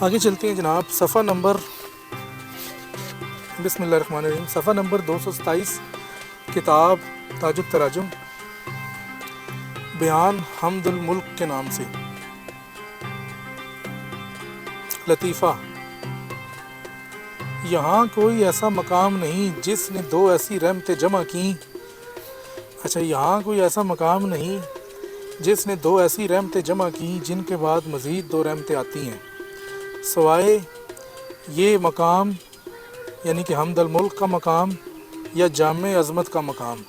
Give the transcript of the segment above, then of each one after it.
آگے چلتے ہیں جناب، صفحہ نمبر بسم اللہ الرحمن الرحیم، صفحہ نمبر 227، کتاب تاج التراجم، بیان حمد الملک کے نام سے۔ لطیفہ: یہاں کوئی ایسا مقام نہیں جس نے دو ایسی رحمتیں جمع کیں۔ یہاں کوئی ایسا مقام نہیں جس نے دو ایسی رحمتیں جمع کیں جن کے بعد مزید دو رحمتیں آتی ہیں، سوائے یہ مقام یعنی کہ حمد الملک کا مقام یا جامع عظمت کا مقام،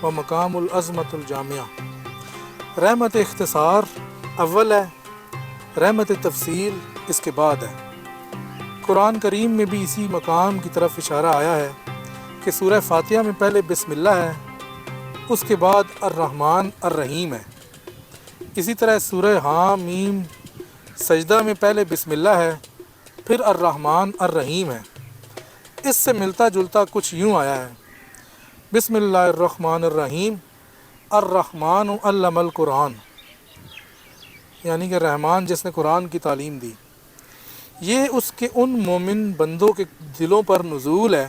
و مقام العظمت الجامعہ۔ رحمت اختصار اول ہے، رحمت تفصیل اس کے بعد ہے۔ قرآن کریم میں بھی اسی مقام کی طرف اشارہ آیا ہے کہ سورہ فاتحہ میں پہلے بسم اللہ ہے، اس کے بعد الرحمن الرحیم ہے۔ اسی طرح سورہ حامیم سجدہ میں پہلے بسم اللہ ہے، پھر الرحمن الرحیم ہے۔ اس سے ملتا جلتا کچھ یوں آیا ہے: بسم اللہ الرحمن الرحیم، الرحمن علم القرآن، یعنی کہ رحمان جس نے قرآن کی تعلیم دی۔ یہ اس کے ان مومن بندوں کے دلوں پر نزول ہے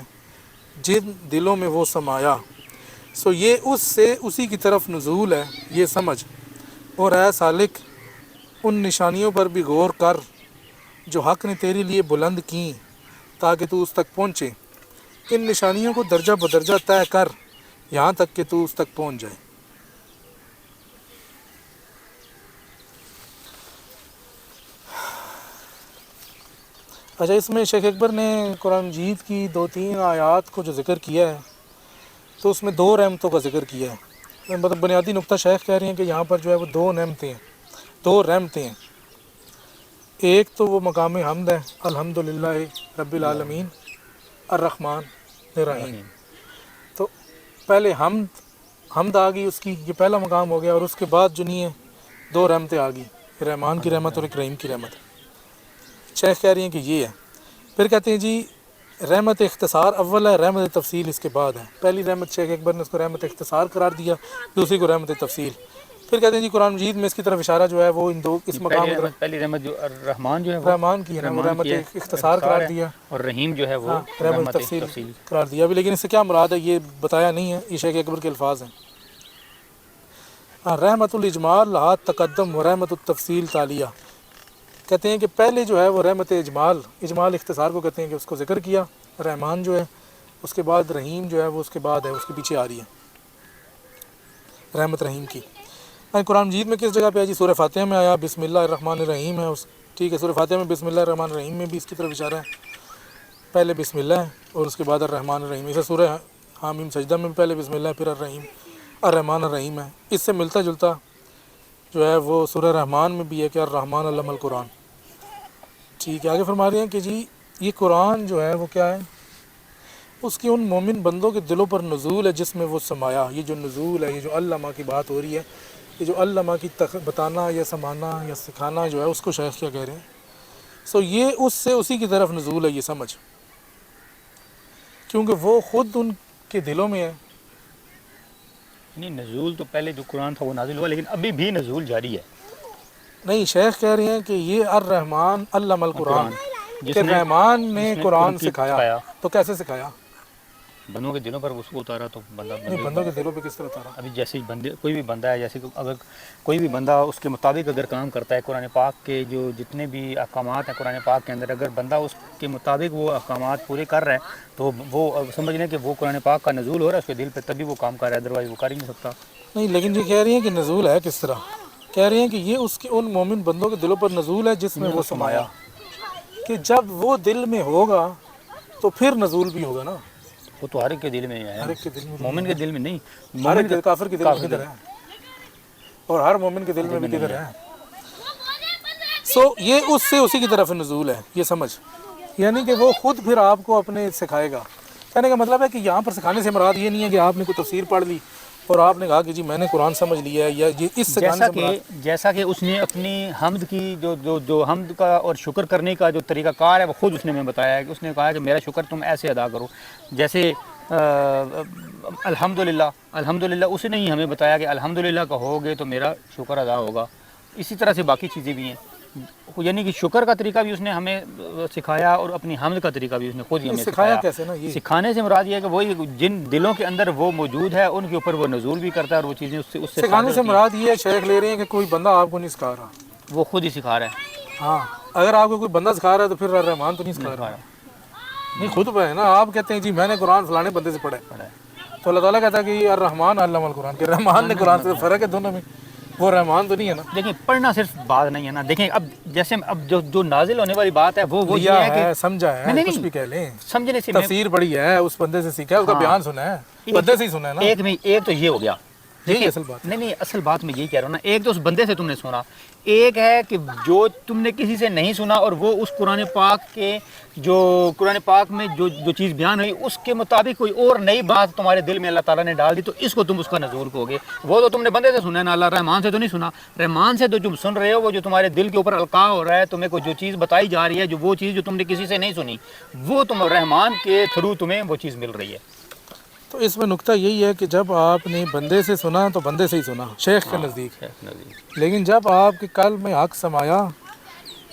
جن دلوں میں وہ سمایا، سو یہ اس سے اسی کی طرف نزول ہے، یہ سمجھ۔ اور اے سالک، ان نشانیوں پر بھی غور کر جو حق نے تیرے لیے بلند کیں تاکہ تو اس تک پہنچے۔ ان نشانیوں کو درجہ بدرجہ طے کر یہاں تک کہ تو اس تک پہنچ جائے۔ اس میں شیخ اکبر نے قرآن مجید کی 2-3 آیات کو جو ذکر کیا ہے تو اس میں 2 رحمتوں کا ذکر کیا ہے۔ مطلب بنیادی نقطہ شیخ کہہ رہے ہیں کہ یہاں پر جو ہے وہ 2 نعمتیں ہیں، 2 رحمتیں ہیں۔ ایک تو وہ مقام حمد ہے، الحمدللہ رب العالمین الرحمن الرحیم۔ تو پہلے حمد آ گئی، اس کی یہ پہلا مقام ہو گیا، اور اس کے بعد جو نہیں ہے 2 رحمتیں آ گئی، رحمان کی رحمت اور ایک رحیم کی رحمت۔ شیخ کہہ رہی ہیں کہ یہ ہے۔ پھر کہتے ہیں جی رحمت اختصار اول ہے، رحمت تفصیل اس کے بعد ہے۔ پہلی رحمت شیخ اکبر نے اس کو رحمت اختصار قرار دیا، دوسری کو رحمت تفصیل۔ پھر کہتے ہیں جی قرآن مجید میں اس کی طرف اشارہ جو ہے وہ ان 2 اس مقام کی طرف، پہلی رحمت جو رحمان جو ہے رحمان کی ہے نا، وہ رحمت اختصار قرار دیا، اور رحیم جو ہے وہ رحمت تفصیل قرار دیا بھی، لیکن اس سے کیا مراد ہے یہ بتایا نہیں ہے، یہ شیخ اکبر کے الفاظ ہیں۔ رحمت الاجمال لہا تقدم و رحمت التفصیل تالیہ۔ کہتے ہیں کہ پہلے جو ہے وہ رحمت اجمال اختصار کو کہتے ہیں کہ اس کو ذکر کیا، رحمان جو ہے، اس کے بعد رحیم جو ہے وہ اس کے بعد ہے، اس کے پیچھے آ رہی ہے رحمت رحیم کی۔ قرآن مجید میں کس جگہ پہ ہے جی؟ سورہ فاتحہ میں آیا، بسم اللہ الرحمن الرحیم ہے، ٹھیک ہے، سورہ فاتحہ میں بسم اللہ الرحمن الرحیم میں بھی اس کی طرف اشارہ ہے، پہلے بسم اللہ ہے اور اس کے بعد الرحمن الرحیم۔ اسے سورہ حامیم سجدہ میں پہلے بسم اللہ پھر الرحمن الرحیم ہے۔ اس سے ملتا جلتا جو ہے وہ سورہ رحمان میں بھی ہے کہ الرحمن علم القرآن، ٹھیک ہے۔ آگے فرما رہے ہیں کہ جی یہ قرآن جو ہے وہ کیا ہے؟ اس کی ان مومن بندوں کے دلوں پر نزول ہے جس میں وہ سمایا۔ یہ جو نزول ہے، یہ جو علامہ کی بات ہو رہی ہے، یہ جو علامہ کی بتانا یا سمانا یا سکھانا جو ہے، اس کو شیخ کیا کہہ رہے ہیں؟ سو یہ اس سے اسی کی طرف نزول ہے، یہ سمجھ، کیونکہ وہ خود ان کے دلوں میں ہے۔ نہیں، نزول تو پہلے جو قرآن تھا وہ نازل ہوا، لیکن ابھی بھی نزول جاری ہے۔ نہیں، شیخ کہہ رہے ہیں کہ یہ الرحمن علم القرآن، کہ رحمان نے قرآن سکھایا۔ تو کیسے سکھایا؟ بندوں کے دلوں پر اس کو اتارا، تو بندوں کے دلوں پہ کس طرح اتارا؟ ابھی جیسے کوئی بھی بندہ ہے، جیسے اگر کوئی بھی بندہ اس کے مطابق اگر کام کرتا ہے، قرآن پاک کے جو جتنے بھی احکامات ہیں قرآن پاک کے اندر، اگر بندہ اس کے مطابق وہ احکامات پورے کر رہا ہے تو وہ سمجھ لیں کہ وہ قرآن پاک کا نزول ہو رہا ہے اس کے دل پہ، تبھی وہ کام کر رہا ہے، ادروائز وہ کر ہی نہیں سکتا۔ نہیں، لیکن یہ کہہ رہی ہیں کہ نزول ہے کس طرح؟ کہہ رہے ہیں کہ یہ اس کے ان مومن بندوں کے دلوں پر نزول ہے جس میں وہ سمایا، کہ جب وہ دل میں ہوگا تو پھر نزول بھی ہوگا نا۔ وہ تو ہر ایک کے دل میں ہے، ہر ایک کے دل میں، مومن کے دل میں نہیں، مومن کے کافر کے دل میں کدھر ہے؟ اور ہر مومن کے دل میں بھی کدھر ہے؟ سو یہ اس سے اسی کی طرف نزول ہے، یہ سمجھ، یعنی کہ وہ خود پھر آپ کو اپنے سکھائے گا۔ کہنے کا مطلب ہے کہ یہاں پر سکھانے سے مراد یہ نہیں ہے کہ آپ نے کوئی تفسیر پڑھ لی اور آپ نے کہا کہ جی میں نے قرآن سمجھ لیا ہے، یا یہ اس سکھانے سے مراد، جیسا کہ اس نے اپنی حمد کی جو حمد کا اور شکر کرنے کا جو طریقہ کار ہے وہ خود اس نے ہمیں بتایا ہے، کہ اس نے کہا کہ میرا شکر تم ایسے ادا کرو، جیسے الحمدللہ اس نے ہی ہمیں بتایا کہ الحمدللہ کہو گے تو میرا شکر ادا ہوگا۔ اسی طرح سے باقی چیزیں بھی ہیں، یعنی کہ شکر کا طریقہ بھی اس نے ہمیں سکھایا اور اپنی حمد کا طریقہ بھی اس نے خود ہی ہمیں سکھایا سکھایا. کیسے نا یہ سکھانے سے مراد یہ ہے کہ وہی جن دلوں کے اندر وہ موجود ہے ان کے اوپر وہ نزول بھی کرتا ہے اور وہ چیزیں اس سے سکھانے صادر سے ہوتی ہیں. مراد یہ ہے شیخ لے رہے ہیں کہ کوئی بندہ آپ کو نہیں سکھا رہا. وہ خود ہی سکھا رہا ہے. ہاں اگر آپ کو کوئی بندہ سکھا رہا ہے تو پھر رحمان تو نہیں سکھا رہا. نہیں خود پہ ہے نا. آپ کہتے ہیں جی میں نے قرآن فلانے بندے سے پڑھا ہے تو اللہ تعالیٰ کہتا ہے کہ الرحمن علم القرآن کہ رحمان نے قرآن سے فرق ہے دونوں میں. وہ رحمان تو نہیں ہے نا. دیکھیں پڑھنا صرف بات نہیں ہے نا. دیکھیں اب جیسے اب جو نازل ہونے والی بات ہے وہ یہ لیا ہے کہ ہے سمجھا ہے نہیں، کچھ بھی کہہ لیں. سمجھنے سے میں تفسیر پڑھی ہے اس بندے سے سیکھا ہے اس کا بیان سنا ہے بندے سے ہی سنا ہے نا. ایک تو یہ ہو گیا. یہی اصل بات ہے. نہیں اصل بات میں یہی کہہ رہا ہوں نا. ایک تو اس بندے سے تم نے سنا, ایک ہے کہ جو تم نے کسی سے نہیں سنا اور وہ اس قرآن پاک کے جو قرآن پاک میں جو چیز بیان ہوئی اس کے مطابق کوئی اور نئی بات تمہارے دل میں اللہ تعالیٰ نے ڈال دی تو اس کو تم اس کا نزول کہو گے. وہ تو تم نے بندے سے سنا ہے نا, اللہ رحمان سے تو نہیں سنا. رحمان سے تو تم سن رہے ہو وہ جو تمہارے دل کے اوپر القاء ہو رہا ہے, تمہیں کو جو چیز بتائی جا رہی ہے, جو وہ چیز جو تم نے کسی سے نہیں سنی وہ تم رحمان کے تھرو تمہیں وہ چیز مل رہی ہے. تو اس میں نکتہ یہی ہے کہ جب آپ نے بندے سے سنا تو بندے سے ہی سنا شیخ کے نزدیک. لیکن جب آپ کے قلب میں حق سمایا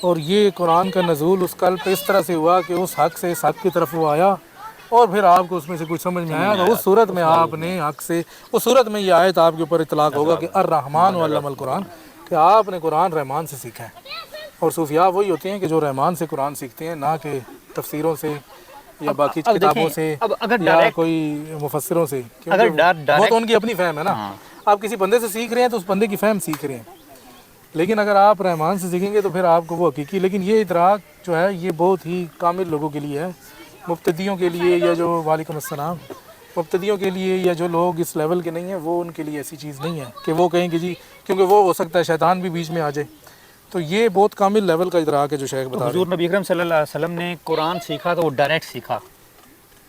اور یہ قرآن کا نزول اس قلب پہ اس طرح سے ہوا کہ اس حق سے اس حق کی طرف وہ آیا اور پھر آپ کو اس میں سے کچھ سمجھ میں آیا تو اس صورت میں آپ نے حق سے اس صورت میں یہ آیت آپ کے اوپر اطلاق ہوگا کہ الرحمن علم القرآن کہ آپ نے قرآن رحمان سے سیکھا ہے. اور صوفیاء وہی ہوتے ہیں کہ جو رحمان سے قرآن سیکھتے ہیں, نہ کہ تفسیروں سے یا باقی کتابوں سے یا کوئی مفسروں سے, کیونکہ وہ تو ان کی اپنی فہم ہے نا. آپ کسی بندے سے سیکھ رہے ہیں تو اس بندے کی فہم سیکھ رہے ہیں. لیکن اگر آپ رحمان سے سیکھیں گے تو پھر آپ کو وہ حقیقی. لیکن یہ ادراک جو ہے یہ بہت ہی کامل لوگوں کے لیے ہے. مبتدیوں کے لیے یا جو وعلیکم السلام مبتدیوں کے لیے یا جو لوگ اس لیول کے نہیں ہیں وہ ان کے لیے ایسی چیز نہیں ہے کہ وہ کہیں کہ جی کیونکہ وہ ہو سکتا ہے شیطان بھی بیچ میں آ جائے. تو یہ بہت کامل لیول کا ادراک ہے جو شیخ بتا رہے ہیں. حضور نبی اکرم صلی اللہ علیہ وسلم نے قرآن سیکھا تو وہ ڈائریکٹ سیکھا,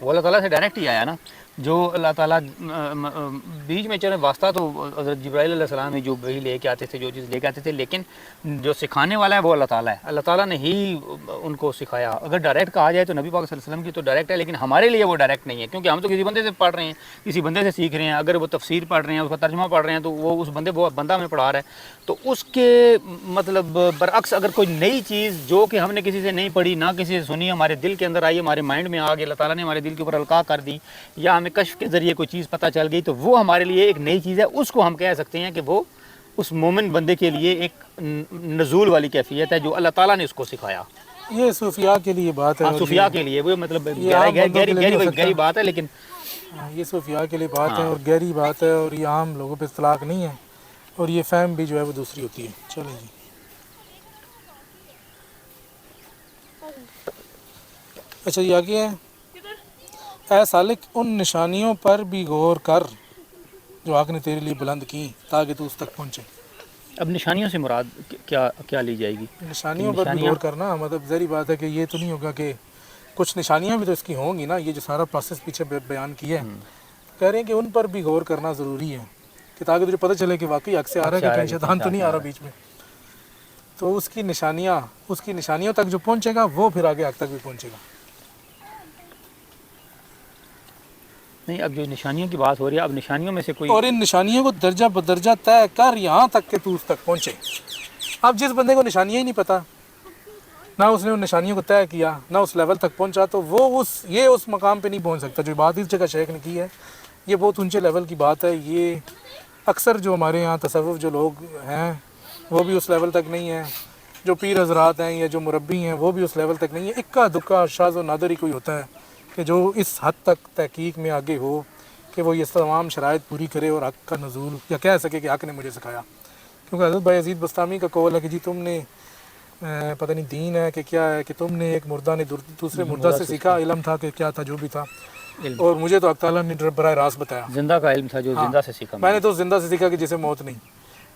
وہ اللہ تعالیٰ سے ڈائریکٹ ہی آیا نا. جو اللہ تعالیٰ بیچ میں چلے واسطہ تو حضرت جبرائیل علیہ السلام ہی جو وہی لے کے آتے تھے, جو چیز لے کے آتے تھے, لیکن جو سکھانے والا ہے وہ اللہ تعالیٰ ہے. اللہ تعالیٰ نے ہی ان کو سکھایا. اگر ڈائریکٹ کہا جائے تو نبی پاک صلی اللہ علیہ وسلم کی تو ڈائریکٹ ہے, لیکن ہمارے لیے وہ ڈائریکٹ نہیں ہے کیونکہ ہم تو کسی بندے سے پڑھ رہے ہیں, کسی بندے سے سیکھ رہے ہیں. اگر وہ تفسیر پڑھ رہے ہیں, اس کا ترجمہ پڑھ رہے ہیں تو وہ اس بندہ ہمیں پڑھا رہا ہے. تو اس کے مطلب برعکس اگر کوئی نئی چیز جو کہ ہم نے کسی سے نہیں پڑھی, نہ کسی سے سنی, ہمارے دل کے اندر آئی, ہمارے مائنڈ میں آ گئی, اللہ تعالیٰ نے ہمارے دل کے اوپر القاء کر دی یا ہمیں کشف کے ذریعے کوئی چیز پتہ چل گئی, تو وہ ہمارے لیے ایک نئی چیز ہے. اس کو ہم کہہ سکتے ہیں کہ وہ اس مومن بندے کے لیے ایک نزول والی کیفیت ہے جو اللہ تعالیٰ نے اس کو سکھایا. یہ صوفیاء کے لیے بات ہے. صوفیاء کے لیے وہ مطلب گہری بات ہے, لیکن یہ صوفیاء کے لیے بات ہے اور گہری بات ہے اور یہ عام لوگوں پہ اطلاق نہیں ہے اور یہ فہم بھی جو ہے وہ دوسری ہوتی ہے. چلیں جی. اچھا یہ آگے ہے, اے سالک ان نشانیوں پر بھی غور کر جو حق نے تیرے لیے بلند کی تاکہ تو اس تک پہنچے. اب نشانیوں سے مراد کیا لی جائے گی؟ نشانیوں پر بھی غور کرنا مطلب ظاہری بات ہے کہ یہ تو نہیں ہوگا کہ کچھ نشانیاں بھی تو اس کی ہوں گی نا. یہ جو سارا پروسیس پیچھے بیان کیا ہے کہہ رہے ہیں کہ ان پر بھی غور کرنا ضروری ہے کہ تاکہ تجھے پتہ چلے کہ واقعی حق سے آ رہا ہے کہ کہیں شیطان تو نہیں آ رہا بیچ میں. تو اس کی نشانیوں تک جو پہنچے گا وہ پھر آگے حق تک بھی پہنچے گا. نہیں اب جو نشانیوں کی بات ہو رہی ہے, اب نشانیوں میں سے کوئی اور ان نشانیوں کو درجہ بدرجہ طے کر یہاں تک کہ تو اس تک پہنچے. اب جس بندے کو نشانیاں ہی نہیں پتہ, نہ اس نے ان نشانیوں کو طے کیا, نہ اس لیول تک پہنچا, تو وہ اس مقام پہ نہیں پہنچ سکتا. جو بات اس جگہ شیخ نے کی ہے یہ بہت اونچے لیول کی بات ہے. یہ اکثر جو ہمارے یہاں تصوف جو لوگ ہیں وہ بھی اس لیول تک نہیں ہیں, جو پیر حضرات ہیں یا جو مربی ہیں وہ بھی اس لیول تک نہیں ہیں. اکا دکا شاذ و نادر ہی کوئی ہوتا ہے کہ جو اس حد تک تحقیق میں آگے ہو کہ وہ یہ تمام شرائط پوری کرے اور حق کا نزول یا کہہ سکے کہ حق نے مجھے سکھایا. کیونکہ حضرت بایزید بستامی کا قول ہے کہ جی تم نے پتہ نہیں دین ہے کہ کیا ہے کہ تم نے ایک مردہ نے دوسرے مردہ سے سیکھا, علم تھا کہ کیا تھا جو بھی تھا, اور مجھے تو حق تعالیٰ نے براہ راست بتایا. زندہ کا علم تھا جو زندہ سے سیکھا, میں نے تو زندہ سے سیکھا کہ جسے موت نہیں.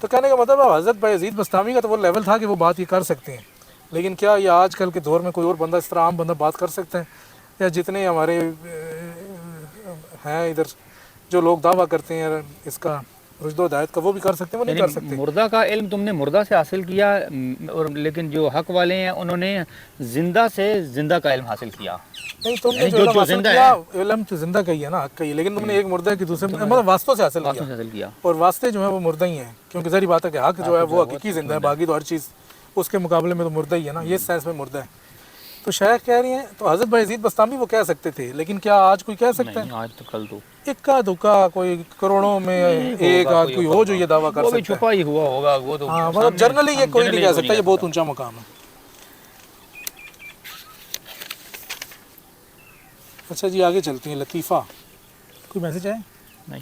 تو کہنے کا مطلب حضرت بایزید بستامی کا تو وہ لیول تھا کہ وہ بات یہ کر سکتے ہیں. لیکن کیا یہ آج کل کے دور میں کوئی اور بندہ اس طرح عام بندہ بات کر سکتا ہے؟ یا جتنے ہمارے ہیں ادھر جو لوگ دعویٰ کرتے ہیں اس کا رشد و ہدایت کا وہ بھی کر سکتے ہیں, وہ نہیں کر سکتے. مردہ کا علم تم نے مردہ سے حاصل کیا, اور لیکن جو حق والے ہیں انہوں نے زندہ سے زندہ کا علم حاصل کیا. نہیں تم نے جو علم حاصل کیا علم تو زندہ کا ہی ہے نا, حق کا ہی, لیکن تم نے ایک مردہ کی دوسرے مطلب واسطوں سے حاصل کیا, اور واسطے جو ہیں وہ مردہ ہی ہیں. کیونکہ ظاہری بات ہے کہ حق جو ہے وہ حقیقی زندہ ہے, باقی تو ہر چیز اس کے مقابلے میں تو مردہ ہی ہے نا، یہ سینس میں مردہ ہے۔ تو شیخ کہہ رہی ہیں، تو حضرت بایزید بستامی وہ کہہ سکتے تھے، لیکن کیا آج کوئی کہہ سکتا نہیں، ہے؟ آج تو کل تو اکا دکا کوئی کروڑوں میں ایک آدھ کوئی ہو جو یہ دعویٰ کر وہ بھی سکتا ہے۔ چھپا ہی ہوا ہوگا، وہ تو ہاں مطلب جنرلی یہ کوئی نہیں کہہ سکتا، یہ بہت اونچا مقام ہے۔ اچھا جی آگے چلتی ہیں، لطیفہ کوئی میسج ہے؟ نہیں۔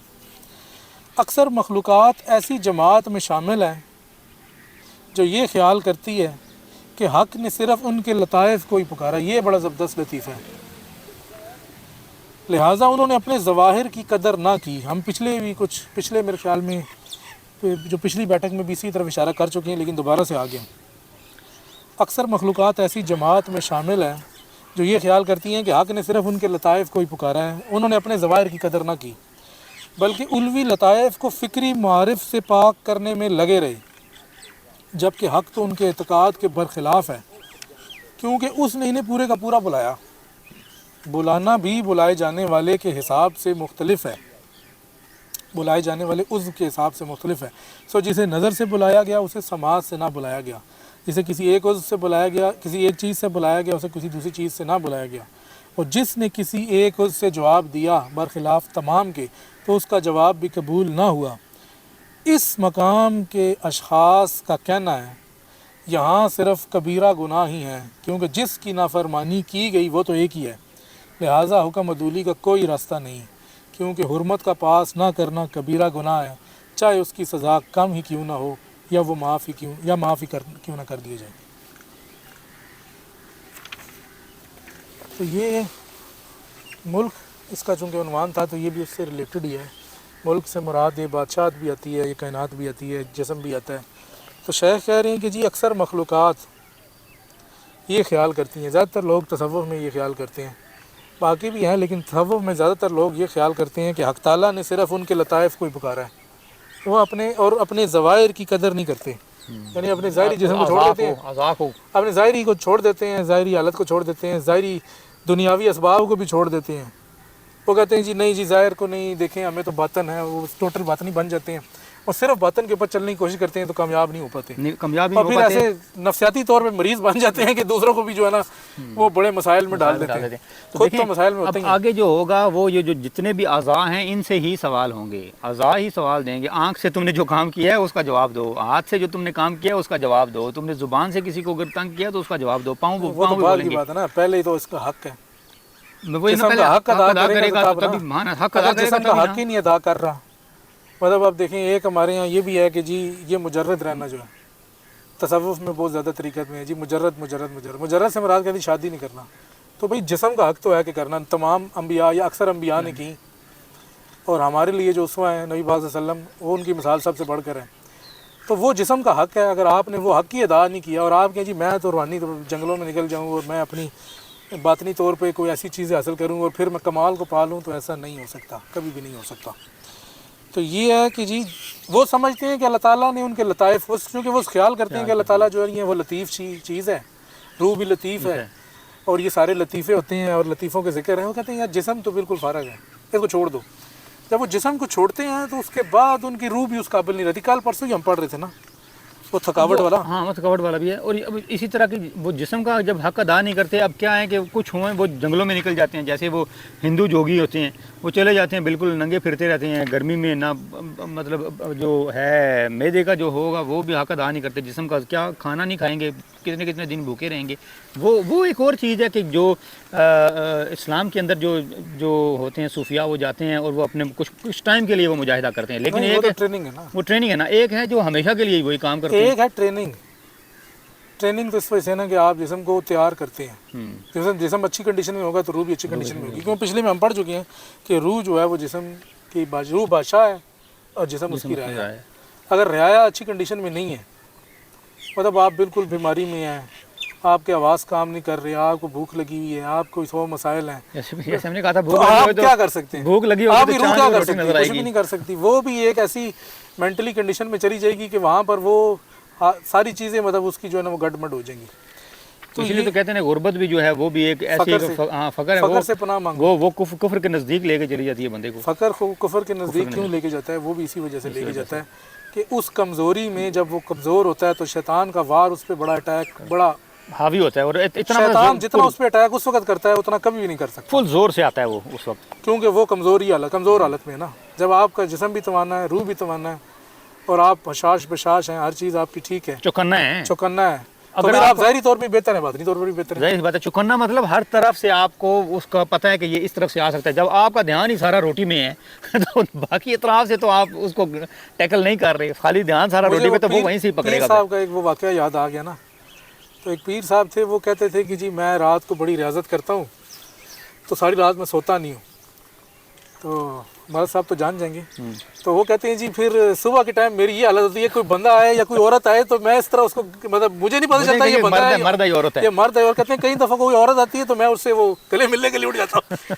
اکثر مخلوقات ایسی جماعت میں شامل ہیں جو یہ خیال کرتی ہے کہ حق نے صرف ان کے لطائف کو ہی پکارا۔ یہ بڑا زبردست لطیفہ ہے۔ لہٰذا انہوں نے اپنے ظواہر کی قدر نہ کی۔ ہم پچھلے میرے خیال میں جو پچھلی بیٹھک میں بھی اسی طرف اشارہ کر چکے ہیں، لیکن دوبارہ سے آ گئے۔ اکثر مخلوقات ایسی جماعت میں شامل ہیں جو یہ خیال کرتی ہیں کہ حق نے صرف ان کے لطائف کو ہی پکارا ہے۔ انہوں نے اپنے ظواہر کی قدر نہ کی، بلکہ علوی لطائف کو فکری معارف سے پاک کرنے میں لگے رہے، جبکہ حق تو ان کے اعتقاد کے برخلاف ہے، کیونکہ اس نے انہیں پورے کا پورا بلایا۔ بلانا بھی بلائے جانے والے کے حساب سے مختلف ہے، بلائے جانے والے عضو کے حساب سے مختلف ہے۔ جسے نظر سے بلایا گیا اسے سماعت سے نہ بلایا گیا، جسے کسی ایک عضو سے بلایا گیا، کسی ایک چیز سے بلایا گیا، اسے کسی دوسری چیز سے نہ بلایا گیا۔ اور جس نے کسی ایک عضو سے جواب دیا برخلاف تمام کے، تو اس کا جواب بھی قبول نہ ہوا۔ اس مقام کے اشخاص کا کہنا ہے یہاں صرف کبیرہ گناہ ہی ہیں، کیونکہ جس کی نافرمانی کی گئی وہ تو ایک ہی ہے، لہٰذا حکم عدولی کا کوئی راستہ نہیں، کیونکہ حرمت کا پاس نہ کرنا کبیرہ گناہ ہے، چاہے اس کی سزا کم ہی کیوں نہ ہو یا وہ معاف ہی کیوں نہ کر دیے جائے۔ تو یہ ملک، اس کا چونکہ عنوان تھا تو یہ بھی اس سے ریلیٹڈ ہی ہے۔ ملک سے مراد یہ بادشاہت بھی آتی ہے، یہ کائنات بھی آتی ہے، جسم بھی آتا ہے۔ تو شیخ کہہ رہے ہیں کہ جی اکثر مخلوقات یہ خیال کرتی ہیں، زیادہ تر لوگ تصوف میں یہ خیال کرتے ہیں، باقی بھی ہیں لیکن تصوف میں زیادہ تر لوگ یہ خیال کرتے ہیں کہ حق تعالیٰ نے صرف ان کے لطائف کو ہی پکارا ہے، وہ اپنے ظواہر کی قدر نہیں کرتے، یعنی اپنے ظاہری جسم کو چھوڑ دیتے ہیں، اپنے ظاہری کو چھوڑ دیتے ہیں، ظاہری حالت کو چھوڑ دیتے ہیں، ظاہری دنیاوی اسباب کو بھی چھوڑ دیتے ہیں۔ وہ کہتے ہیں جی نہیں جی ظاہر کو نہیں دیکھیں، ہمیں تو باطن ہے، وہ ٹوٹل باطنی بن جاتے ہیں اور صرف باطن کے اوپر چلنے کی کوشش کرتے ہیں تو کامیاب نہیں ہو پاتے، اور پھر ایسے نفسیاتی طور پہ مریض بن جاتے ہیں کہ دوسروں کو بھی جو ہے نا وہ بڑے مسائل میں ڈال دیتے ہیں، خود تو مسائل میں ہوتے ہیں۔ آگے جو ہوگا وہ یہ جو جتنے بھی اعضاء ہیں ان سے ہی سوال ہوں گے، اعضاء ہی سوال دیں گے۔ آنکھ سے تم نے جو کام کیا ہے اس کا جواب دو، ہاتھ سے جو تم نے کام کیا ہے اس کا جواب دو، تم نے زبان سے کسی کو اگر تنگ کیا تو اس کا جواب دو، پاؤں وہ تو بعد کی بات ہے نا، پہلے ہی تو اس کا حق ہے، جسم کا حق ادا کرے گا تبھی حق ادا کرے گا، جسم کا حق ہی نہیں ادا کر رہا۔ مطلب آپ دیکھیں ایک ہمارے یہاں یہ بھی ہے کہ جی یہ مجرد رہنا جو ہے تصوف میں بہت زیادہ طریقت میں ہے، جی مجرد سے مراد کہتی شادی نہیں کرنا، تو بھئی جسم کا حق تو ہے کہ کرنا، تمام انبیاء یا اکثر انبیاء نے کی، اور ہمارے لیے جو اسوہ ہیں نبی پاک صلی اللہ علیہ وسلم، وہ ان کی مثال سب سے بڑھ کر ہے، تو وہ جسم کا حق ہے۔ اگر آپ نے وہ حق ہی ادا نہیں کیا اور آپ کہیں جی میں تو روحانی جنگلوں میں نکل جاؤں اور میں اپنی باطنی طور پہ کوئی ایسی چیزیں حاصل کروں اور پھر میں کمال کو پالوں، تو ایسا نہیں ہو سکتا، کبھی بھی نہیں ہو سکتا۔ تو یہ ہے کہ جی وہ سمجھتے ہیں کہ اللہ تعالیٰ نے ان کے لطائف، کیونکہ وہ خیال کرتے ہیں کہ اللہ تعالیٰ جو ہے وہ لطیف چیز ہے، روح بھی لطیف ہے، اور یہ سارے لطیفے ہوتے ہیں اور لطیفوں کے ذکر ہیں۔ وہ کہتے ہیں یار جسم تو بالکل فارغ ہے، اس کو چھوڑ دو۔ جب وہ جسم کو چھوڑتے ہیں تو اس کے بعد ان کی روح بھی اس قابل نہیں رہتی۔ کل پرسوں ہی ہم پڑھ رہے تھے نا وہ تھکاوٹ والا، ہاں وہ تھکاوٹ والا بھی ہے، اور اب اسی طرح کی وہ جسم کا جب حق ادا نہیں کرتے، اب کیا ہے کہ کچھ ہوئیں وہ جنگلوں میں نکل جاتے ہیں، جیسے وہ ہندو جوگی ہوتے ہیں، وہ چلے جاتے ہیں بالکل ننگے پھرتے رہتے ہیں گرمی میں، نہ مطلب جو ہے معدے کا جو ہوگا وہ بھی حق ادا نہیں کرتے، جسم کا کیا کھانا نہیں کھائیں گے، کتنے دن بھوکے رہیں گے۔ وہ ایک اور چیز ہے کہ جو اسلام کے اندر جو ہوتے ہیں صوفیاء، وہ جاتے ہیں اور وہ اپنے کچھ ٹائم کے لیے وہ مجاہدہ کرتے ہیں، لیکن ایک ٹریننگ ہے نا، وہ ٹریننگ ہے نا، ایک ہے جو ہمیشہ کے لیے وہی کام کرتے ہیں۔ ایک ہے ٹریننگ تو اس وجہ سے نا کہ آپ جسم کو تیار کرتے ہیں، جسم اچھی کنڈیشن میں ہوگا تو روح بھی اچھی کنڈیشن میں ہوگی، کیونکہ پچھلے میں ہم پڑھ چکے ہیں کہ روح جو ہے وہ جسم کی روح بادشاہ ہے اور جسم اس کی رعایا ہے۔ اگر رعایا اچھی کنڈیشن میں نہیں ہے، مطلب آپ بالکل بیماری میں ہیں، آپ کے آواز کام نہیں کر رہی، آپ کو بھوک لگی ہوئی ہے، آپ کو 100 مسائل ہیں، جیسے ہم نے کہا تھا تو آپ کیا کر سکتے ہیں؟ بھوک لگی آپ کی روح کیا کر سکتی ہے؟ کچھ بھی نہیں کر سکتی۔ وہ بھی ایک ایسی مینٹلی کنڈیشن میں چلی جائے گی کہ وہاں پر وہ ساری چیزیں مطلب اس کی جو ہے نا وہ گڈ مڈ ہو جائیں گی۔ تو اس لیے تو کہتے ہیں غربت بھی جو ہے وہ بھی ایک ایسی فقر ہے، فقر سے پناہ مانگو، وہ کفر کے نزدیک لے کے چلی جاتی ہے بندے کو۔ فقر کو کفر کے نزدیک کیوں لے کے جاتا ہے؟ وہ بھی اسی وجہ سے لے کے جاتا ہے کہ اس کمزوری میں جب وہ کمزور ہوتا ہے تو شیطان کا وار اس پہ بڑا اٹیک، بڑا حاوی ہوتا ہے، اور اتنا شیطان جتنا اس پہ اٹیک اس وقت کرتا ہے اتنا کبھی بھی نہیں کر سکتا، فل زور سے آتا ہے وہ اس وقت، کیونکہ وہ کمزور حالت میں ہے نا. جب آپ کا جسم بھی توانا ہے، روح بھی توانا ہے، اور آپ حشاش بشاش ہیں، ہر چیز آپ کی ٹھیک ہے، چوکنا ہے. چوکنا ہے، تو اگر پھر آپ آپ ظاہری طور پہ بہتر ہیں، باطنی طور پر بھی بہتر ہیں. ظاہر سی بات ہے، چوکنا مطلب ہر طرف سے آپ کو اس کا پتہ ہے کہ یہ اس طرف سے آ سکتا ہے. جب آپ کا دھیان ہی سارا روٹی میں ہے تو باقی اطراف سے تو آپ اس کو ٹیکل نہیں کر رہے، خالی دھیان سارا مجھے روٹی پہ، تو وہ پیر- وہیں سے ہی پکڑے پیر گا. صاحب کا ایک وہ واقعہ یاد آ گیا نا. تو ایک پیر صاحب تھے، وہ کہتے تھے کہ جی میں رات کو بڑی ریاضت کرتا ہوں تو ساری رات میں سوتا نہیں ہوں. تو مرد صاحب تو جان جائیں گے. تو وہ کہتے ہیں جی پھر صبح کے ٹائم میری یہ حالت ہوتی ہے، کوئی بندہ آئے یا کوئی عورت آئے تو میں اس طرح اس کو، مطلب مجھے نہیں پتہ چلتا یہ بندہ ہے مرد ہے عورت ہے، یہ مرد ہے. اور کہتے ہیں کئی دفعہ کوئی عورت آتی ہے تو میں اس سے وہ گلے ملنے کے لیے اٹھ جاتا ہوں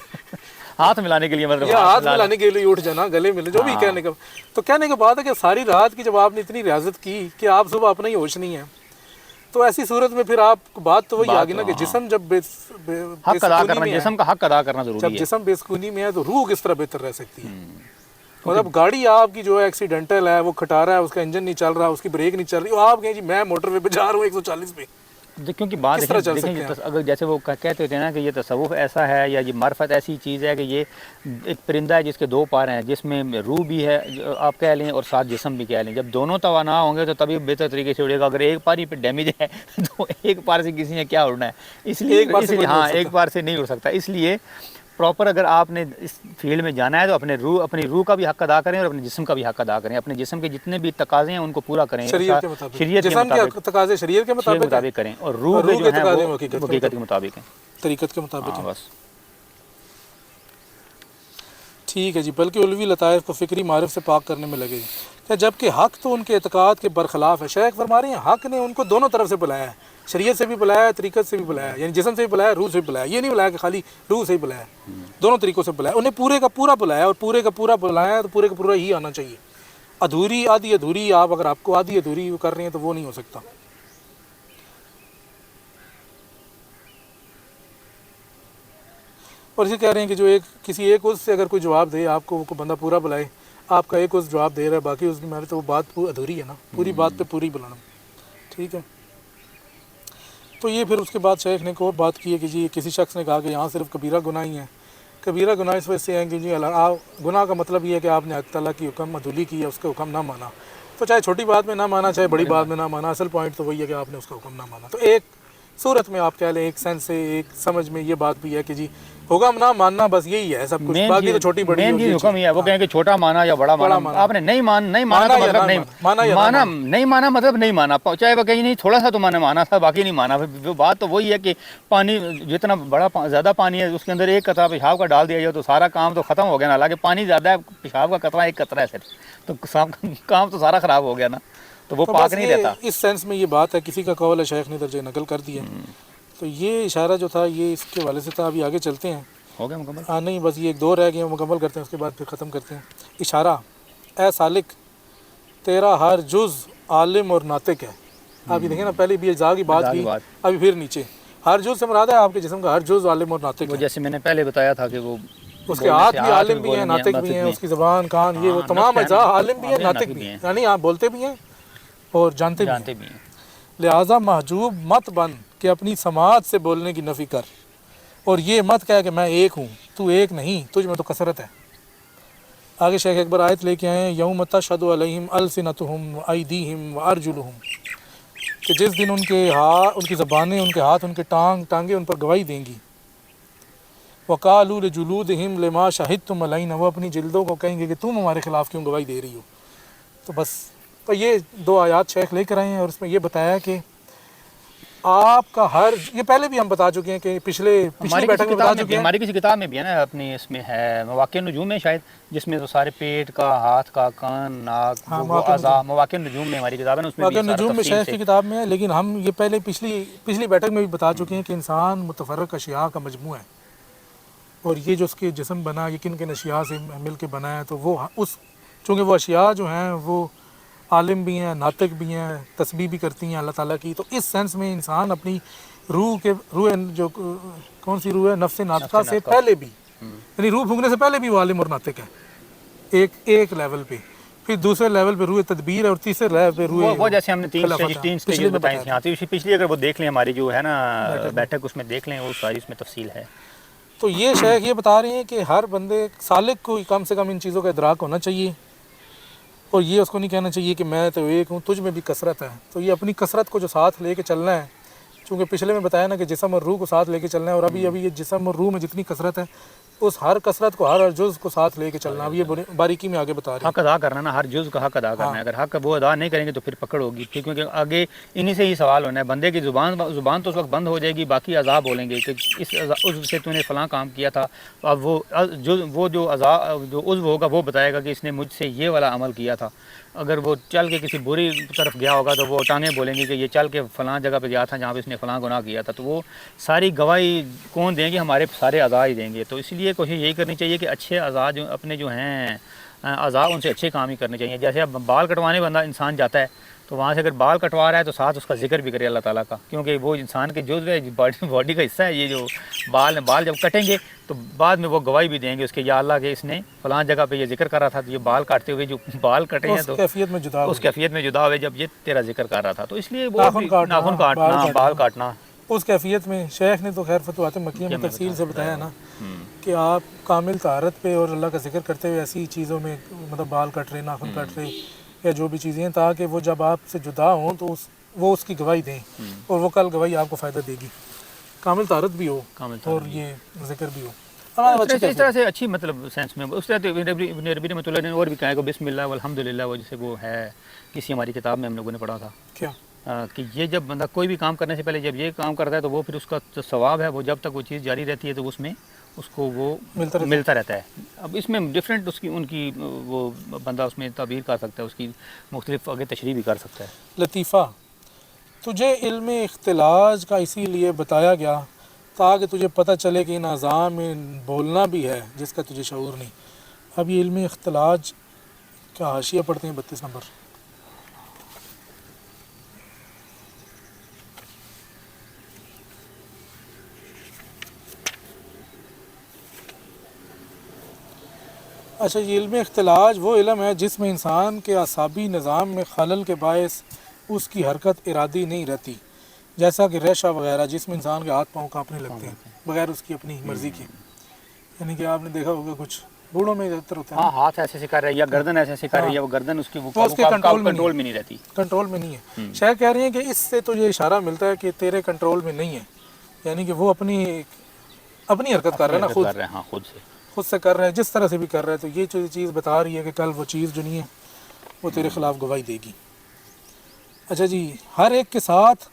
ہاتھ ملانے کے لیے، مطلب یا ہاتھ ملانے کے لیے اٹھ جانا، گلے ملنے، جو بھی کہنے کا. تو کہنے کا بات ہے کہ ساری رات کی جب آپ نے اتنی ریاضت کی کہ آپ صبح اپنا ہی ہوش نہیں ہے، تو ایسی صورت میں پھر آپ کو بات تو وہی آ گئی نا کہ جسم جب حق ادا کرنا، جسم کا حق ادا کرنا ضروری جب ہے. جسم بے سکونی میں ہے تو روح کس طرح بہتر رہ سکتی ہے. مطلب گاڑی آپ کی جو ہے ایکسیڈنٹل ہے، وہ کھٹا رہا ہے، اس کا انجن نہیں چل رہا، اس کی بریک نہیں چل رہی، آپ کہیں جی میں موٹر وے پہ جا رہا ہوں 140 پہ، کیونکہ بات کس طرح چل دیکھیں سکتے ہیں؟ اگر جیسے وہ کہتے تھے نا کہ یہ تصوف ایسا ہے یا یہ معرفت ایسی چیز ہے کہ یہ ایک پرندہ ہے جس کے دو پار ہیں، جس میں روح بھی ہے آپ کہہ لیں اور ساتھ جسم بھی کہہ لیں. جب دونوں توانا ہوں گے تو تبھی بہتر طریقے سے اڑے گا. اگر ایک پار ہی پہ ڈیمیج ہے تو ایک پار سے کسی نے کیا اڑنا ہے. اس لیے ہاں ایک بار سے نہیں اڑ سکتا. اس لیے پراپر اگر آپ نے اس فیلڈ میں جانا ہے تو اپنی روح کا بھی حق ادا کریں اور اپنے جسم کا بھی حق ادا کریں. اپنے جسم کے جتنے بھی تقاضے ہیں ان کو پورا کریں، شریعت کے مطابق، شریعت کے جسم مطابق، کے تقاضے شریعت کے مطابق کریں، اور روح کے جو ہیں تقاضے وہ حقیقت کے مطابق ہیں، طریقت کے مطابق ہاں ہیں. بس. ٹھیک ہے جی. بلکہ علوی لطائف کو فکری معرف سے پاک کرنے میں لگے گی، جبکہ حق تو ان کے اعتقاد کے برخلاف ہے. شیخ فرما رہے ہیں حق نے ان کو دونوں طرف سے بلایا ہے، شریعت سے بھی بلایا ہے، طریقت سے بھی بلایا ہے، یعنی جسم سے بھی بلایا ہے، روح سے بھی بلایا ہے. یہ نہیں بلایا کہ خالی روح سے ہی بلایا ہے، دونوں طریقوں سے بلایا. انہیں پورے کا پورا بلایا، اور پورے کا پورا بلایا تو پورے کا پورا ہی آنا چاہیے. ادھوری آدھی ادھوری آپ اگر آپ کو آدھی ادھوری کر رہے ہیں تو وہ نہیں ہو سکتا. اور اسے کہہ رہے ہیں کہ جو کسی ایک عضو سے اگر کوئی جواب دے آپ کو، وہ بندہ پورا بلائے، آپ کا ایک عضو جواب دے رہا ہے باقی عضو میں تو وہ بات ادھوری ہے نا. پوری بات پہ پوری بلانا. ٹھیک ہے. تو یہ پھر اس کے بعد شیخ نے ایک اور بات کی ہے کہ جی کسی شخص نے کہا کہ یہاں صرف کبیرہ گناہ ہی ہیں. کبیرہ گناہ اس وجہ سے ہیں کہ جی گناہ کا مطلب یہ ہے کہ آپ نے حق تعالیٰ کی حکم عدولی کی ہے، اس کا حکم نہ مانا. تو چاہے چھوٹی بات میں نہ مانا، چاہے بڑی بات میں نہ مانا، اصل پوائنٹ تو وہی ہے کہ آپ نے اس کا حکم نہ مانا. تو ایک صورت میں آپ کہہ لیں، ایک سینس سے، ایک سمجھ میں یہ بات بھی ہے کہ جی حکم نہ ماننا بس یہی ہے سب کچھ، باقی تو چھوٹی بڑی مین چیز حکم ہی ہے. وہ کہیں کہ چھوٹا مانا یا بڑا مانا، آپ نے نہیں مانا تو مطلب نہیں مانا مطلب نہیں مانا. چاہے وہ کہیں نہیں تھوڑا سا تو میں نے مانا تھا، باقی نہیں مانا. بات تو وہی ہے کہ پانی جتنا زیادہ پانی ہے اس کے اندر ایک قطرہ پیشاب کا ڈال دیا جائے تو سارا کام تو ختم ہو گیا نا. حالانکہ پانی زیادہ ہے، پیشاب کا قطرہ ایک قطرہ ہے صرف، تو کام تو سارا خراب ہو گیا نا. تو وہ پاک نہیں رہتا. اس سینس میں یہ بات ہے. کسی کا قول ہے، شیخ نے درجہ نقل کر دیا. تو یہ اشارہ جو تھا یہ اس کے حوالے سے تھا. ابھی آگے چلتے ہیں. ہو گیا مکمل؟ ہاں نہیں، بس یہ ایک دو رہ گئے ہیں، مکمل کرتے ہیں، اس کے بعد پھر ختم کرتے ہیں. اشارہ: اے سالک، تیرا ہر جز عالم اور ناطق ہے. آپ یہ دیکھیں نا، پہلے بھی اجزاء کی بات کی، ابھی پھر نیچے ہر جز سے مراد ہے آپ کے جسم کا ہر جز عالم اور ناطق ہے. جیسے میں نے پہلے بتایا تھا کہ وہ اس کے ہاتھ بھی عالم بھی ہیں، ناطق بھی ہیں، اس کی زبان، کان، یہ وہ تمام اجزاء عالم بھی ہیں، ناطق بھی ہیں، یعنی آپ بولتے بھی ہیں اور جانتے بھی ہیں. لہٰذا محجوب مت بن کہ اپنی سماعت سے بولنے کی نفی کر، اور یہ مت کہہ کہ میں ایک ہوں، تو ایک نہیں، تجھ میں تو کثرت ہے. آگے شیخ اکبر آیت لے کے آئے ہیں: یوم تشہد علیہم السنتہم وایدیہم وارجلہم، کہ جس دن ان کی زبانیں، ان کے ہاتھ، ان کے ٹانگیں ان پر گواہی دیں گی. وقالوا لجلودہم لما شہدتم علینا، وہ اپنی جلدوں کو کہیں گے کہ تم ہمارے خلاف کیوں گواہی دے رہی ہو. تو بس تو یہ دو آیات شیخ لے کر آئے ہیں، اور اس میں یہ بتایا کہ آپ کا یہ پہلے بھی ہم بتا چکے ہیں کہ پچھلی بیٹھک میں بتا چکے ہیں. ہماری کسی کتاب میں بھی ہے نا، اپنی اس میں ہے مواقع نجوم میں شاید، جس میں تو سارے پیٹ کا، ہاتھ کا، کان، ناک، اعضاء، مواقع نجوم میں ہماری کتاب ہے نا، اس میں بھی مواقع نجوم میں شیخ کی کتاب میں ہے. لیکن ہم یہ پہلے پچھلی بیٹھک میں بھی بتا چکے ہیں کہ انسان متفرق اشیاء کا مجموعہ ہے، اور یہ جو اس کے جسم بنا یہ کن کن اشیاء سے مل کے بنا ہے. تو وہ چونکہ وہ اشیاء جو ہیں وہ عالم بھی ہیں، ناطق بھی ہیں، تسبیح بھی کرتی ہیں اللہ تعالیٰ کی. تو اس سینس میں انسان اپنی روح جو کون سی روح ہے، نفس ناطقہ سے پہلے بھی، یعنی روح پھونکنے سے پہلے بھی وہ عالم اور ناطق ہے ایک لیول پہ. پھر دوسرے لیول پہ روح تدبیر ہے اور تیسرے لیول پہ روح وہ جیسے ہم نے تین پچھلے سٹیجز میں بتائی تھیں، بتایا ہاں تو پچھلی اگر وہ دیکھ لیں ہماری جو ہے نا بیٹھک، اس میں دیکھ لیں وہ ساری اس میں تفصیل ہے. تو یہ شیخ یہ بتا رہے ہیں کہ ہر بندے سالک کو کم سے کم ان چیزوں کا ادراک ہونا چاہیے، اور یہ اس کو نہیں کہنا چاہیے کہ میں تو ایک ہوں، تجھ میں بھی کثرت ہے. تو یہ اپنی کثرت کو جو ساتھ لے کے چلنا ہے، چونکہ پچھلے میں بتایا نا کہ جسم اور روح کو ساتھ لے کے چلنا ہے، اور ابھی یہ جسم اور روح میں جتنی کثرت ہے اس ہر کثرت کو، ہر جز کو ساتھ لے کے چلنا. اب یہ باریکی میں آگے بتا رہے ہیں. حق ادا کرنا نا، ہر جز کا حق ادا کرنا ہے. اگر حق وہ ادا نہیں کریں گے تو پھر پکڑ ہوگی، کیونکہ آگے انہی سے ہی سوال ہونا ہے. بندے کی زبان تو اس وقت بند ہو جائے گی، باقی اعضاء بولیں گے کہ اس سے تو نے فلاں کام کیا تھا. اب وہ جو عضو ہوگا وہ بتائے گا کہ اس نے مجھ سے یہ والا عمل کیا تھا. اگر وہ چل کے کسی بری طرف گیا ہوگا تو وہ ٹانگیں بولیں گے کہ یہ چل کے فلاں جگہ پہ گیا تھا جہاں پہ اس نے فلاں گناہ کیا تھا. تو وہ ساری گواہی کون دیں گے؟ ہمارے سارے اعضاء ہی دیں گے. تو اس لیے کوشش یہی کرنی چاہیے کہ اچھے اعضاء جو اپنے جو ہیں اعضاء، ان سے اچھے کام ہی کرنے چاہیے. جیسے اب بال کٹوانے بندہ انسان جاتا ہے تو وہاں سے اگر بال کٹوا رہا ہے تو ساتھ اس کا ذکر بھی کرے اللہ تعالیٰ کا، کیونکہ وہ انسان کے جزو ہے، باڈی کا حصہ ہے. یہ جو بال جب کٹیں گے تو بعد میں وہ گواہی بھی دیں گے اس کے، یا اللہ کہ اس نے فلاں جگہ پہ یہ ذکر کر رہا تھا. تو یہ بال کاٹتے ہوئے جو بال کٹے ہیں تو اس کیفیت میں جدا ہوئے جب یہ تیرا ذکر کر رہا تھا. تو اس لیے وہ ناخن کاٹنا، بال کاٹنا اس کیفیت میں. شیخ نے تو خیر فتوحات مکیہ میں تفصیل سے بتایا نا کہ آپ کامل طہارت پہ اور اللہ کا ذکر کرتے ہوئے ایسی چیزوں میں مطلب بال کٹ رہے، ناخن کٹ رہے یا جو بھی چیزیں ہیں، تاکہ وہ جب آپ سے جدا ہوں تو وہ اس کی گواہی دیں، اور وہ کل گواہی آپ کو فائدہ دے گی. کامل طہارت بھی ہو اور یہ ذکر بھی ہو. اس طرح سے اچھی مطلب سینس میں اس طرح ابن عربی رحمۃ اللہ نے اور بھی کہا ہے کہ بسم اللہ والحمد للہ، وہ جیسے وہ ہے کسی ہماری کتاب میں ہم لوگوں نے پڑھا تھا کیا کہ یہ جب بندہ کوئی بھی کام کرنے سے پہلے جب یہ کام کرتا ہے تو وہ پھر اس کا جو ثواب ہے وہ جب تک وہ چیز جاری رہتی ہے تو اس میں اس کو وہ ملتا رہتا ہے. اب اس میں ڈفرینٹ ان کی وہ بندہ اس میں تعبیر کر سکتا ہے، اس کی مختلف آگے تشریح بھی کر سکتا ہے. لطیفہ، تجھے علم اختلاج کا اسی لیے بتایا گیا تاکہ تجھے پتہ چلے کہ ان اعضاء میں بولنا بھی ہے جس کا تجھے شعور نہیں. اب یہ علم اختلاج کا حاشیہ پڑھتے ہیں 32 نمبر. اچھا، یہ علم اختلاج وہ علم ہے جس میں انسان کے اعصابی نظام میں خلل کے باعث اس کی حرکت ارادی نہیں رہتی، جیسا کہ ریشہ وغیرہ جس میں انسان کے ہاتھ پاؤں کانپنے لگتے ہیں بغیر اس کی اپنی مرضی کے. یعنی کہ آپ نے دیکھا ہوگا کچھ بوڑھوں میں زیادہ تر ہوتا ہے، ہاں ہاتھ ایسے سے کر رہے ہیں یا گردن ایسے سے کر رہی ہے، وہ گردن اس کی کنٹرول میں نہیں رہتی، کنٹرول میں نہیں ہے. شاید کہہ رہے ہیں کہ اس سے تو یہ اشارہ ملتا ہے کہ تیرے کنٹرول میں نہیں ہے، یعنی کہ وہ اپنی حرکت کر رہا ہے نا، خود سے کر رہا ہے، جس طرح سے بھی کر رہا ہے. تو یہ چیز بتا رہی ہے کہ کل وہ چیز جو نہیں ہے وہ تیرے خلاف گواہی دے گی. اچھا جی، ہر ایک کے ساتھ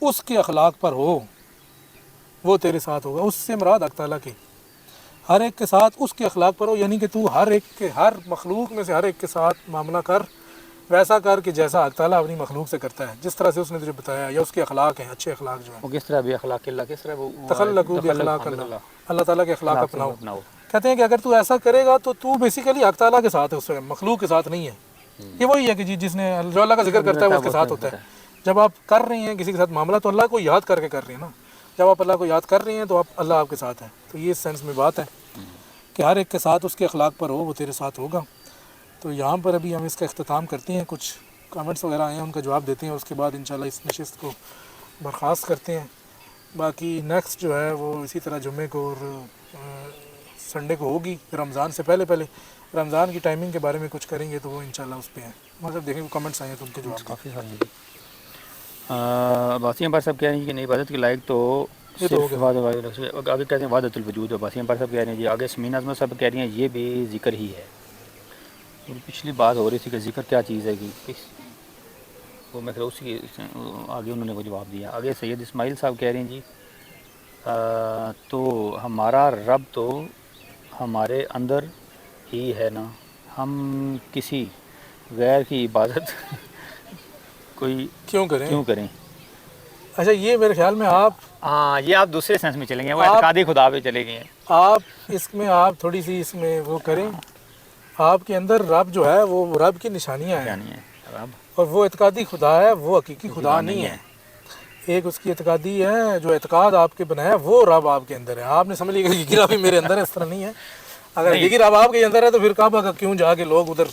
اس کے اخلاق پر ہو وہ تیرے ساتھ ہوگا. اس سے مراد حق تعالیٰ کے ہر ایک کے ساتھ اس کے اخلاق پر ہو، یعنی کہ تو ہر مخلوق میں سے ہر ایک کے ساتھ معاملہ کر ویسا کر کہ جیسا حق تعالیٰ اپنی مخلوق سے کرتا ہے، جس طرح سے اس نے تجھے بتایا، یا اس کے اخلاق ہیں اچھے اخلاق جو ہیں. وہ کس طرح بھی اخلاق اللہ، کس طرح وہ تخلقوا باخلاق اللہ، اللہ تعالیٰ کے اخلاق اپناؤ. کہتے ہیں کہ اگر تو ایسا کرے گا تو بیسیکلی حق تعالیٰ کے ساتھ ہے، اس سے مخلوق کے ساتھ نہیں ہے. یہ وہی ہے کہ جی جس نے جو اللہ کا ذکر کرتا ہے وہ اس کے ساتھ ہوتا ہے. جب آپ کر رہے ہیں کسی کے ساتھ معاملہ تو اللہ کو یاد کر کے کر رہے ہیں نا. جب آپ اللہ کو یاد کر رہے ہیں تو اللہ آپ کے ساتھ ہے. تو یہ اس سینس میں بات ہے کہ ہر ایک کے ساتھ اس کے اخلاق پر ہو وہ تیرے ساتھ ہوگا. تو یہاں پر ابھی ہم اس کا اختتام کرتے ہیں، کچھ کامنٹس وغیرہ آئے ہیں ان کا جواب دیتے ہیں، اس کے بعد انشاءاللہ اس نشست کو برخاست کرتے ہیں. باقی نیکسٹ جو ہے وہ اسی طرح جمعے کو اور سنڈے کو ہوگی، رمضان سے پہلے رمضان کی ٹائمنگ کے بارے میں کچھ کریں گے تو وہ انشاءاللہ اس پہ ہیں. مطلب دیکھیں کامنٹس آئے ہیں تو ان کے جواب کافی سارے. عباسی امبار صاحب کہہ رہے ہیں کہ نہیں عبادت کے لائق تو آگے کہتے ہیں وحدت الوجود. عباسی امبار صاحب کہہ رہے ہیں جی. آگے سمین اعظمت صاحب کہہ رہی ہیں یہ بھی ذکر ہی ہے. پچھلی بات ہو رہی تھی کہ ذکر کیا چیز ہے کہ وہ میں اسی آگے انہوں نے وہ جواب دیا. آگے سید اسماعیل صاحب کہہ رہے ہیں جی تو ہمارا رب تو ہمارے اندر ہی ہے نا، ہم کسی غیر کی عبادت کوئی کیوں کریں. اچھا، یہ میرے خیال میں یہ آپ دوسرے سینس میں چلیں گے، وہ اعتقادی خدا پہ چلے گئے ہیں. آپ اس میں آپ تھوڑی سی اس میں وہ کریں. آپ کے اندر رب جو ہے وہ رب کی نشانیاں ہیں، اور وہ اعتقادی خدا ہے، وہ حقیقی خدا نہیں ہے. ایک اس کی اعتقادی ہے، جو اعتقاد آپ کے بنایا وہ رب آپ کے اندر ہے. آپ نے سمجھ لیا کہ گرا بھی میرے اندر ہے، اس طرح نہیں ہے. اگر حقیقی رب آپ کے اندر ہے تو پھر کعبہ کا کیوں جا کے لوگ ادھر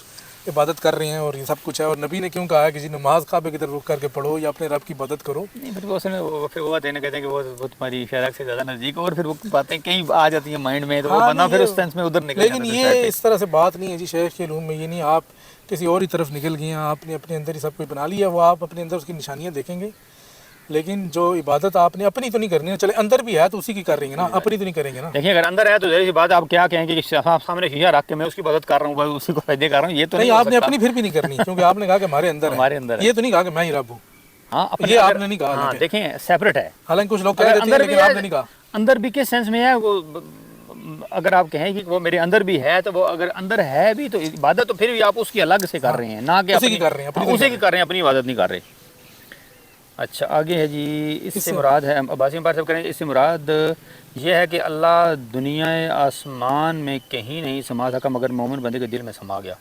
عبادت کر رہے ہیں اور یہ سب کچھ ہے، اور نبی نے کیوں کہا ہے کسی نماز کعبے کی طرف رخ کر کے پڑھو یا اپنے رب کی عبادت کرو؟ نہیں پھر وہ اصل میں پھر وہ آتے ہیں کہتے ہیں کہ وہ تمہاری شرک سے زیادہ نزدیک، اور پھر وہ باتیں کہیں آ جاتی ہیں مائنڈ میں، تو وہ بندہ پھر اس سینس میں ادھر نکل جاتا ہے۔ لیکن یہ اس طرح سے بات نہیں ہے جی شیخ کے علوم میں، یہ نہیں آپ کسی اور ہی طرف نکل گئے ہیں، آپ نے اپنے اندر ہی سب کچھ بنا لیا، وہ آپ اپنے اندر اس کی نشانیاں دیکھیں گے، لیکن جو عبادت آپ نے اپنی تو نہیں کرنی ہے، چلے اندر بھی ہے تو اسی کی کر رہے ہیں نا، اپنی تو نہیں کریں گے نا۔ دیکھیں اگر اندر ہے تو ظاہر سی بات آپ کیا کہیں گے کہ سامنے شیشہ رکھ کے میں اس کی عبادت کر رہا ہوں، بس اسی کو فائدے کر رہا ہوں، یہ تو نہیں ہو آپ نے سکتا۔ اپنی پھر بھی نہیں کرنی، کیونکہ آپ نے کہا کہ ہمارے اندر ہے، یہ تو نہیں کہا کہ میں ہی رب ہوں، ہاں یہ آپ نے نہیں کہا۔ ہاں دیکھیں سیپریٹ ہے، حالانکہ کچھ لوگ کہہ دیتے ہیں اندر بھی لیکن آپ نے ہے، نہیں کہا۔ اندر بھی کس سینس میں ہے وہ، اگر آپ کہیں کہ وہ میرے اندر بھی ہے تو وہ اگر اندر ہے بھی تو عبادت تو پھر بھی آپ اس کی الگ سے کر رہے ہیں، نہ کہ اسی کی اپنی کر رہے ہیں، اپنی اسی کی کر رہے ہیں، اپنی عبادت نہیں کر رہے۔ اچھا آگے ہے جی، اس سے مراد ہے عباسی پار صاحب کریں، اس سے مراد یہ ہے کہ اللہ دنیا آسمان میں کہیں نہیں سما سکا مگر مومن بندے کے دل میں سما گیا۔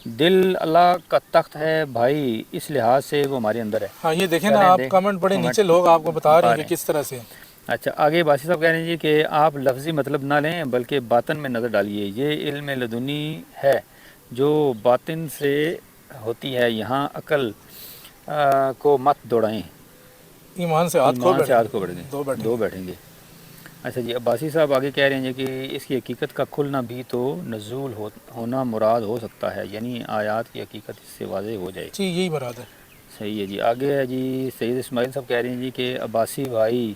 دل اللہ کا تخت ہے بھائی، اس لحاظ سے وہ ہمارے اندر ہے۔ ہاں یہ دیکھیں نا، آپ کمنٹ پڑھیں نیچے لوگ آپ کو بتا رہے ہیں کہ کس طرح سے۔ اچھا آگے باسی صاحب کہہ رہے ہیں جی کہ آپ لفظی مطلب نہ لیں بلکہ باطن میں نظر ڈالیے، یہ علم لدنی ہے جو باطن سے ہوتی ہے، یہاں عقل کو مت دوڑائیں، ایمان سے ہاتھ کو بڑھیں گے، دو بیٹھیں گے۔ اچھا جی عباسی صاحب آگے کہہ رہے ہیں جی کہ اس کی حقیقت کا کھلنا بھی تو نزول ہونا مراد ہو سکتا ہے، یعنی آیات کی حقیقت اس سے واضح ہو جائے۔ جی یہی مراد ہے۔ صحیح ہے جی۔ آگے ہے جی سید اسماعیل صاحب کہہ رہے ہیں جی کہ عباسی بھائی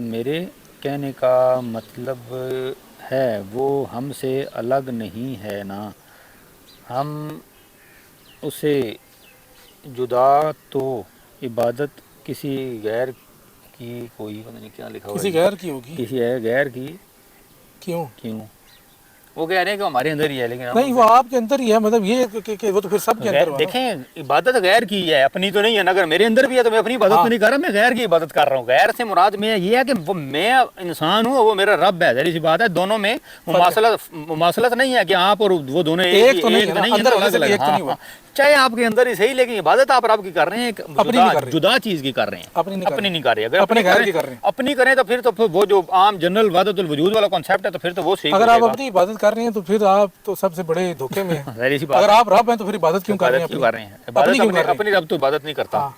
میرے کہنے کا مطلب ہے وہ ہم سے الگ نہیں ہے نا، ہم اسے جدا تو عبادت کسی غیر کی، کوئی پتہ نہیں کیا لکھا ہوا ہے، کسی غیر کی ہوگی، کسی غیر کی کیوں؟ وہ کہہ رہے ہیں کہ ہمارے اندر ہی ہے، لیکن نہیں وہ آپ کے اندر ہی ہے، مطلب یہ کہ وہ تو پھر سب کے اندر ہوا نا۔ دیکھیں عبادت غیر کی ہے، اپنی تو نہیں ہے نا، اگر میرے اندر بھی ہے تو میں اپنی عبادت تو نہیں کر رہا، میں غیر کی عبادت کر رہا ہوں۔ غیر سے مراد میں یہ ہے کہ وہ میں انسان ہوں اور وہ میرا رب ہے، ظاہر سی بات ہے، دونوں میں مماثلت نہیں ہے کہ آپ اور وہ دونوں ایک تو نہیں ہے، چاہے آپ کے اندر ہی صحیح، لیکن عبادت آپ رب کی کر رہے ہیں، جدا چیز کی کر رہے ہیں، اپنی نہیں کر رہے۔ اگر اپنی کریں تو پھر وہ جو عام جنرل وحدت الوجود والا کانسیپٹ ہے تو پھر تو وہ صحیح۔ اگر آپ اپنی عبادت کر رہے ہیں تو پھر آپ تو سب سے بڑے دھوکے میں ہیں۔ اگر آپ رب ہیں تو پھر عبادت کیوں کر رہے ہیں؟ اپنی رب تو عبادت نہیں کرتا۔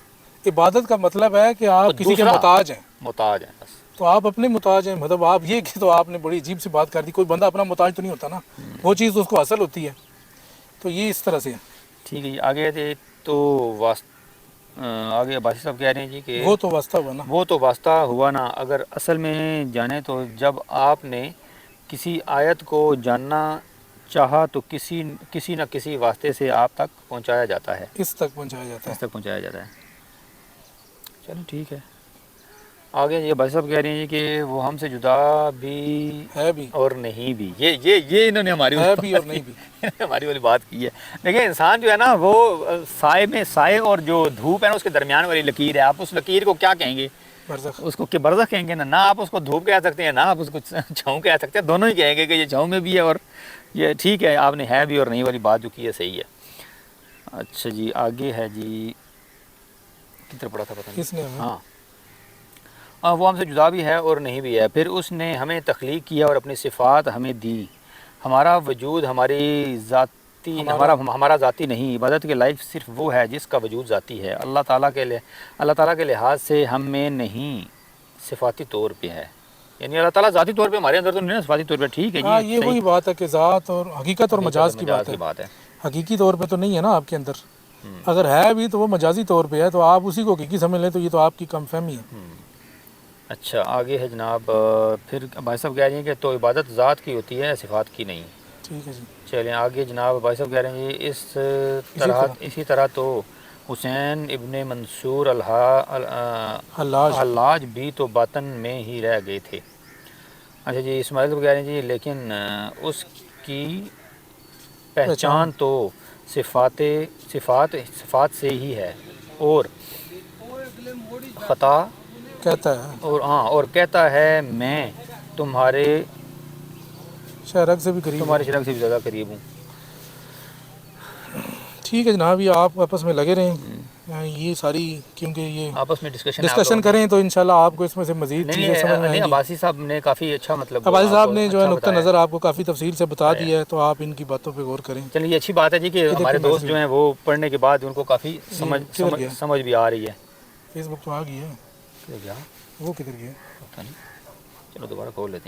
عبادت کا مطلب ہے کہ آپ کسی کے محتاج ہیں، محتاج ہیں بس، تو آپ اپنے محتاج ہیں، مطلب آپ یہ کہ تو آپ نے بڑی عجیب سی بات کر دی، کوئی بندہ اپنا محتاج تو نہیں ہوتا نا، وہ چیز اس کو حاصل ہوتی ہے، تو یہ اس طرح سے ہے۔ ٹھیک ہے جی آگے تھے تو آگے عباسی صاحب کہہ رہے ہیں جی کہ وہ تو واسطہ ہوا نا، وہ تو واسطہ ہوا نا، اگر اصل میں جانے تو جب آپ نے کسی آیت کو جاننا چاہا تو کسی نہ کسی واسطے سے آپ تک پہنچایا جاتا ہے، اس تک پہنچایا جاتا ہے۔ اس تک پہنچایا جاتا ہے۔ چلو ٹھیک ہے آگے یہ بھائی صاحب کہہ رہے ہیں کہ وہ ہم سے جدا بھی ہے بھی اور نہیں بھی، یہ انہوں نے ہماری ہے بھی اور نہیں بھی، ہماری والی بات کی ہے۔ دیکھیں انسان جو ہے نا وہ سائے اور جو دھوپ ہے نا اس کے درمیان والی لکیر ہے، آپ اس لکیر کو کیا کہیں گے؟ برزخ۔ اس کو کہ برزخ کہیں گے نا آپ اس کو دھوپ کہہ سکتے ہیں، نہ آپ اس کو چھاؤں کہہ سکتے ہیں، دونوں ہی کہیں گے کہ یہ چھاؤں میں بھی ہے اور یہ ٹھیک ہے، آپ نے ہے بھی اور نہیں والی بات جو کی ہے صحیح ہے۔ اچھا جی آگے ہے جی کدھر پڑا تھا پتہ نہیں، کس نے؟ ہاں وہ ہم سے جدا بھی ہے اور نہیں بھی ہے، پھر اس نے ہمیں تخلیق کیا اور اپنی صفات ہمیں دی، ہمارا وجود ہمارا ذاتی نہیں، عبادت کے لائق صرف وہ ہے جس کا وجود ذاتی ہے، اللہ تعالیٰ کے لحاظ سے ہم میں نہیں، صفاتی طور پہ ہے، یعنی اللہ تعالیٰ ذاتی طور پہ ہمارے اندر تو نہیں ہے، صفاتی طور پہ ٹھیک ہے ہاں جی۔ یہ وہی بات ہے کہ ذات اور حقیقت اور مجاز کی بات ہے، حقیقی طور پہ تو نہیں ہے نا آپ کے اندر، اگر ہے بھی تو وہ مجازی طور پہ ہے، تو آپ اسی کو حقیقی سمجھ لیں تو یہ تو آپ کی کم فہمی ہے۔ اچھا آگے ہے جناب، پھر بھائی صاحب کہہ رہے ہیں کہ تو عبادت ذات کی ہوتی ہے صفات کی نہیں۔ ٹھیک ہے جی چلیں آگے جناب بھائی صاحب کہہ رہے ہیں اسی طرح تو حسین ابن منصور حلاج بھی تو باطن میں ہی رہ گئے تھے۔ اچھا جی اسماعیل صاحب کہہ رہے ہیں جی لیکن اس کی پہچان تو صفات سے ہی ہے، اور خطا کہتا ہے اور کہتا ہے میں تمہارے شرک سے بھی زیادہ قریب ہوں۔ ٹھیک ہے جناب، یہ آپ آپس میں لگے رہیں، یہ ساری کیونکہ یہ آپس میں ڈسکشن کریں تو انشاءاللہ آپ کو اس میں سے مزید چیزیں سمجھ میں آئیں گی. عباسی صاحب نے کافی اچھا مطلب عباسی صاحب آپ کو نے جو ہے اچھا نقطہ بتایا. نظر آپ کو کافی تفصیل سے بتا دیا ہے, تو آپ ان کی باتوں پہ غور کریں. چلیے یہ اچھی بات ہے جی کہ ہمارے دوست جو ہیں وہ پڑھنے کے بعد ان کو کافی سمجھ بھی آ رہی ہے. فیس بک تو آ گئی ہے, کدھر گیا وہ کدھر گیا؟ پتہ نہیں. چلو دوبارہ کال لیتے ہیں.